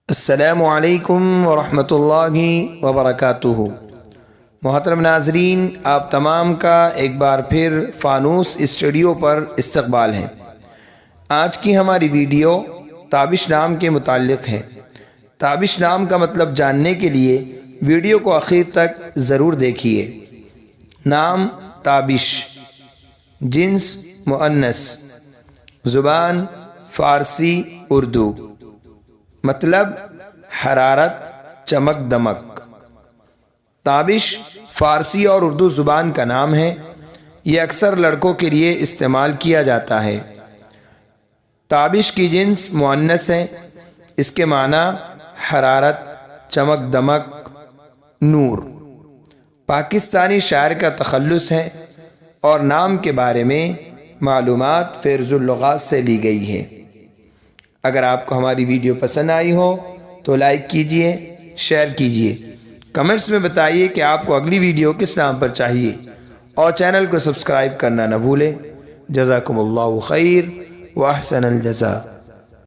السلام علیکم ورحمۃ اللہ وبرکاتہ۔ محترم ناظرین، آپ تمام کا ایک بار پھر فانوس اسٹوڈیو پر استقبال ہے۔ آج کی ہماری ویڈیو تابش نام کے متعلق ہے۔ تابش نام کا مطلب جاننے کے لیے ویڈیو کو آخر تک ضرور دیکھیے۔ نام تابش، جنس مؤنث، زبان فارسی اردو، مطلب حرارت، چمک دمک۔ تابش فارسی اور اردو زبان کا نام ہے۔ یہ اکثر لڑکوں کے لیے استعمال کیا جاتا ہے۔ تابش کی جنس مؤنث ہے۔ اس کے معنی حرارت، چمک دمک، نور۔ پاکستانی شاعر کا تخلص ہے اور نام کے بارے میں معلومات فہرست اللغات سے لی گئی ہے۔ اگر آپ کو ہماری ویڈیو پسند آئی ہو تو لائک کیجئے، شیئر کیجئے، کمنٹس میں بتائیے کہ آپ کو اگلی ویڈیو کس نام پر چاہیے، اور چینل کو سبسکرائب کرنا نہ بھولیں۔ جزاکم اللہ خیر و احسن الجزاء۔